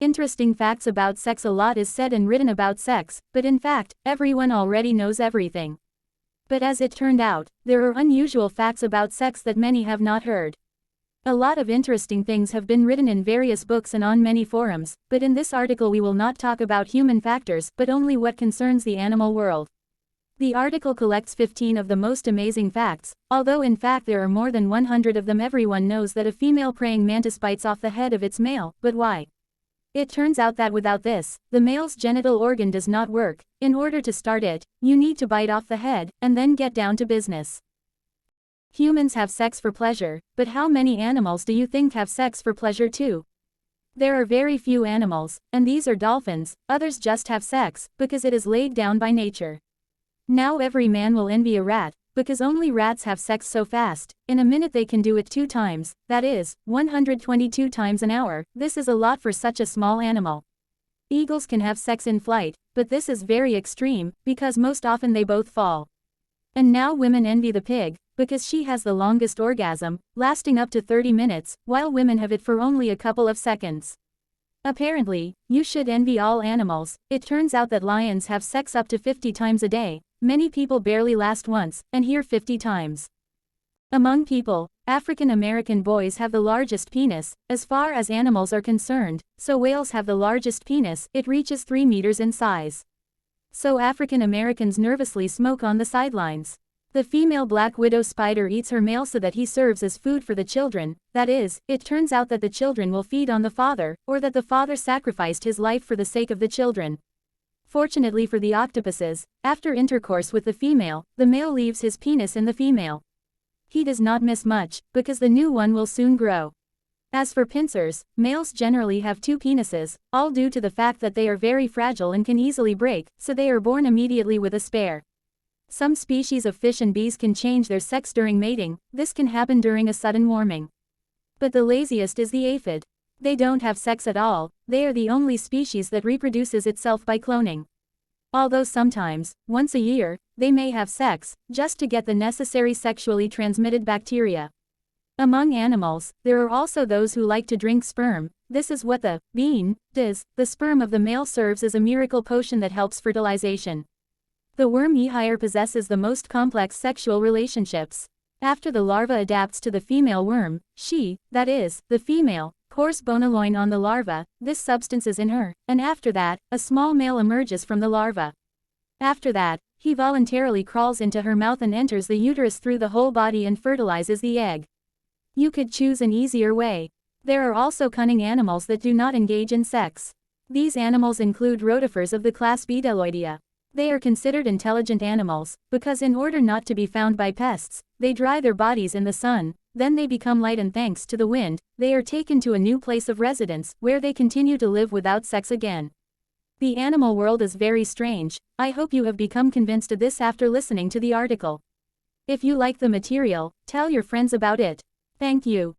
Interesting facts about sex. A lot is said and written about sex, but in fact, everyone already knows everything. But as it turned out, there are unusual facts about sex that many have not heard. A lot of interesting things have been written in various books and on many forums, but in this article we will not talk about human factors but only what concerns the animal world. The article collects 15 of the most amazing facts, although in fact there are more than 100 of them. Everyone knows that a female praying mantis bites off the head of its male, but why? It turns out that without this, the male's genital organ does not work. In order to start it, you need to bite off the head, and then get down to business. Humans have sex for pleasure, but how many animals do you think have sex for pleasure too? There are very few animals, and these are dolphins. Others just have sex, because it is laid down by nature. Now every man will envy a rat, because only rats have sex so fast. In a minute they can do it 2 times, that is, 122 times an hour. This is a lot for such a small animal. Eagles can have sex in flight, but this is very extreme, because most often they both fall. And now women envy the pig, because she has the longest orgasm, lasting up to 30 minutes, while women have it for only a couple of seconds. Apparently, you should envy all animals. It turns out that lions have sex up to 50 times a day. Many people barely last once, and here 50 times. Among people, African American boys have the largest penis, as far as animals are concerned, so whales have the largest penis. It reaches 3 meters in size. So African Americans nervously smoke on the sidelines. The female black widow spider eats her male so that he serves as food for the children. That is, it turns out that the children will feed on the father, or that the father sacrificed his life for the sake of the children. Fortunately for the octopuses, after intercourse with the female, the male leaves his penis in the female. He does not miss much, because the new one will soon grow. As for pincers, males generally have 2 penises, all due to the fact that they are very fragile and can easily break, so they are born immediately with a spare. Some species of fish and bees can change their sex during mating. This can happen during a sudden warming. But the laziest is the aphid. They don't have sex at all. They are the only species that reproduces itself by cloning. Although sometimes, once a year, they may have sex, just to get the necessary sexually transmitted bacteria. Among animals, there are also those who like to drink sperm. This is what the bean does. The sperm of the male serves as a miracle potion that helps fertilization. The worm Ehire possesses the most complex sexual relationships. After the larva adapts to the female worm, she, that is, the female, pours bonoloine on the larva. This substance is in her, and after that, a small male emerges from the larva. After that, he voluntarily crawls into her mouth and enters the uterus through the whole body and fertilizes the egg. You could choose an easier way. There are also cunning animals that do not engage in sex. These animals include rotifers of the class Betelgeoidea. They are considered intelligent animals, because in order not to be found by pests, they dry their bodies in the sun, then they become light and thanks to the wind, they are taken to a new place of residence, where they continue to live without sex again. The animal world is very strange. I hope you have become convinced of this after listening to the article. If you like the material, tell your friends about it. Thank you.